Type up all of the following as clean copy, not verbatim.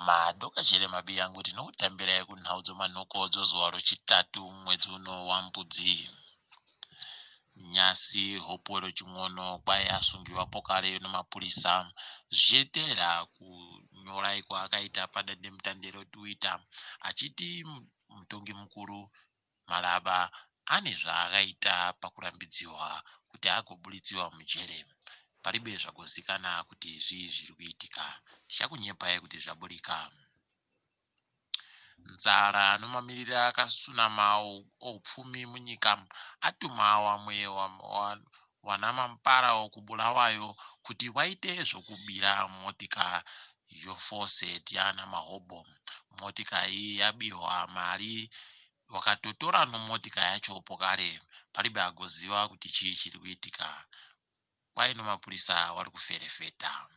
Madoka Jerema Biyangu tinokutambira kunhau dzomanhokodzo zuva rwechitatu mwedzi uno waMbudzi. Nyasi hoporo ching'ono kwai asungiwapo kare nemapurisa zvichiitera kunyorai kwaakaita padandemutande reTwitter achiti mutongi mukuru Malaba ane zvaakaita pakurambidziwa kuti agobuditsiwa mujere. Paribe zvakuzikanwa kuti zvii zviri kuitika. Tichakunyepai kuti zvaburika. Nzara anomamirira akasunama oupfumi munyika atuma wamwe wanamampara okubulawayo kuti waite zvokubira motika yoForset yana mahobho. Motika iyi yabiwa mari wakatotora nomotika yacho pokare. Paribe agoziva kuti chii chiri kuitika. Kwai nomapurisa wari kuferefeta.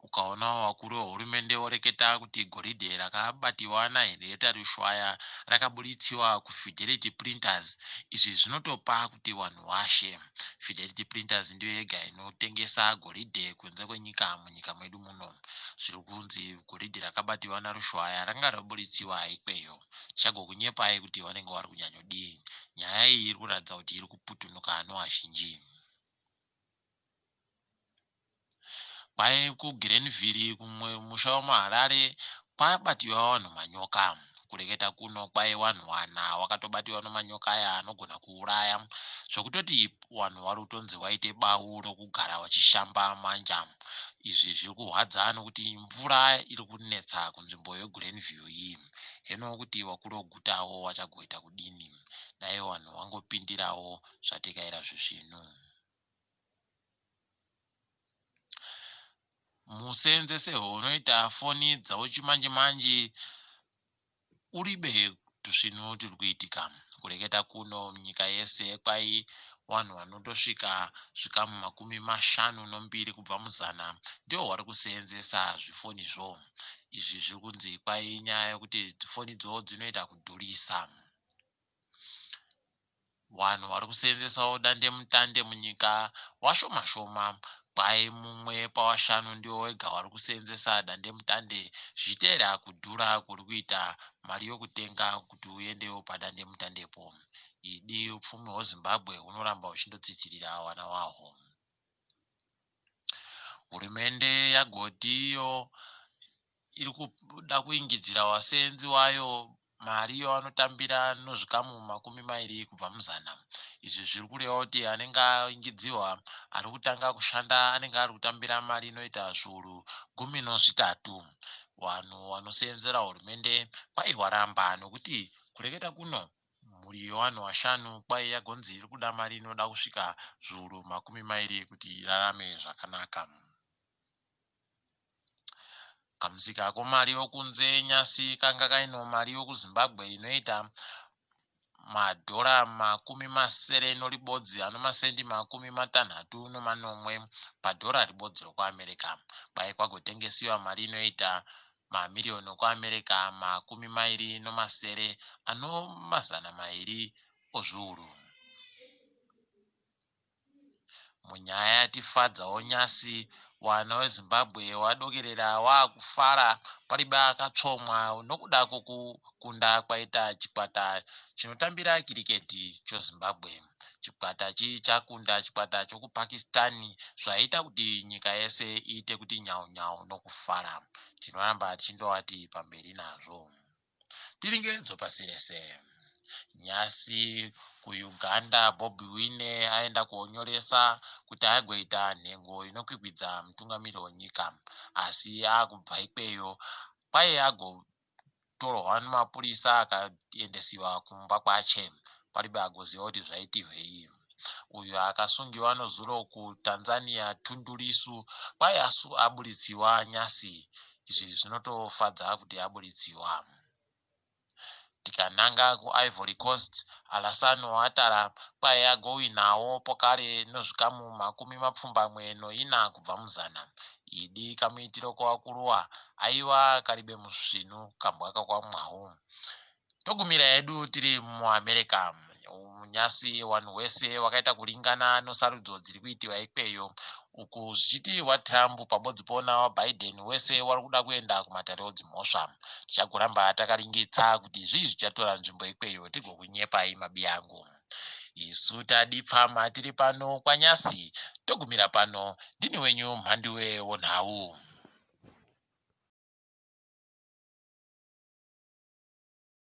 Ukaonawo wakuru wehurumende woreketa kuti goridhe rakabatiwa naHenrietta Rushwaya rakabuditsiwa kuFidelity Printers. Izvi zvinotopa kuti vanhu vashe. Fidelity Printers ndiyo yega inotengesa goridhe kunze kwenyika munyika mwedu muno. Zviri kunzi goridhe rakabatiwa naRushwaya ranga rabuditsiwa ikweyo. Chagokunyepai kuti vanenge vari kunyanyodii. Nyaya iyi iri kuratidza kuti iri kuputunuka nevazhinji. Kwai kuGrenville kumwe musha wemuHarare kwabatiwa vanhu manyoka. Kureketa kuno kwai vanhu 4 wakatobatiwa nemanyoka aya anogona kuuraya. Zvokutoti vanhu vari kutonzi waite bau rokugara wachishamba manja. Izvi zviri kurwadza nokuti mvura iri kunetsa kunzvimbo yeGrenville iyi. Hino kuti wakuru wegutawo wachagoita kudini. Dai vanhu vangopindirawo zvatikaira zvizvino. Museenzese unoita foni dzauchimanje-manje uribe tusvino turi kuitika. Kureketa kuno nyika yese kwai vanhu vanotosvika zvikamu 52 kubva muzana ndio vari kuseenzesa zvifonizvo. Izvi zviri kunzi kwai nyaya yokuti fonidzo dzinoita kudhurisa. Vanhu vari kuseenzesawo dandemutande munyika washoma-shoma. Kwai mumwe pawashanu ndio wega wari kuseenzesa dandemutande zvichiteera kudhura kuri kuita mari yokutenga kuti uendewo padandemutandepo. Idi upfumi hweZimbabwe hunoramba huchindotsitsirira vana wahwo. Hurumende yagoti iyo iri kuda kuingidzira waseenzi wayo mari yavanotambira nozvikamu 20 kubva muzana. Izvi zviri kureva kuti anenge aingidziwa ari kutanga kushanda anenge ari kutambira mari inoita zviuru 13. Vanhu vanoseenzera hurumende kwai waramba nokuti kureketa kuno mhuri yevanhu 5 kwai yagonzi iri kuda mari inoda kusvika zviuru 20 kuti irarame zvakanaka. Kamusika komari yokunze nyasi kanga kaino mari yokuZimbabwe inoita $7 ribodzi anomasendi 60 padhora ribodzi rokuAmerica. Kwai kwagotengesiwa mari inoita mamiriyoni okuAmerica 20 ano $200 ozviuru. Munyaya yatifadzawo nyasi wana weZimbabwe wadokerera waakufara paribe akatsvomwa nokuda kwokukunda kwaita chikwata chinotambira kiriketi choZimbabwe. Chikwata chakunda chikwata chokuPakistan zvaita kuti nyika yese iite kuti nyau-nyau nokufara. Tinoramba tichindovati pamberi nazvo. Tiringedzo pasi rese. Nyasi kuUganda Bobi Wine aenda kuonyoresa kuti agoita nhengo inokwikwidza mutungamiri wenyika. Asi akubva ikweyo kwai agotorwa nemapurisa akaendesiwa kumba kwache. Paribe agoziva kuti zvaitirwei. Uyu akasungiwa nezuro kuTanzania Tundu Lissu kwai abuditsiwa nyasi. Izvi zvinotofadza kuti abuditsiwa. Tikananga kuIvory Coast Alassane Ouattara kwai agowinawo pokare nezvikamu 24 kubva muzana. Idi kamuitiro kwavakuruwa aiwa karibe musvinu kambwa kakwamwawo. Togumira edu tiri muAmerica. nyasi vanhu vese vakaita kuringana nesarudzo dziri kuitiwa ikweyo, uku zvichiitirwa Trump pabodzi pona waBiden wese vari kuda kuenda kumatare odzimhosva. Tichagoramba takaringitsa kuti zvii zvichatora nzvimbo ikweyo tigokunyepai mabiyangu. Isu tadipfama tiri pano kwanyasi, togumira pano. Ndini wenyu Mhandiwe Wonhau.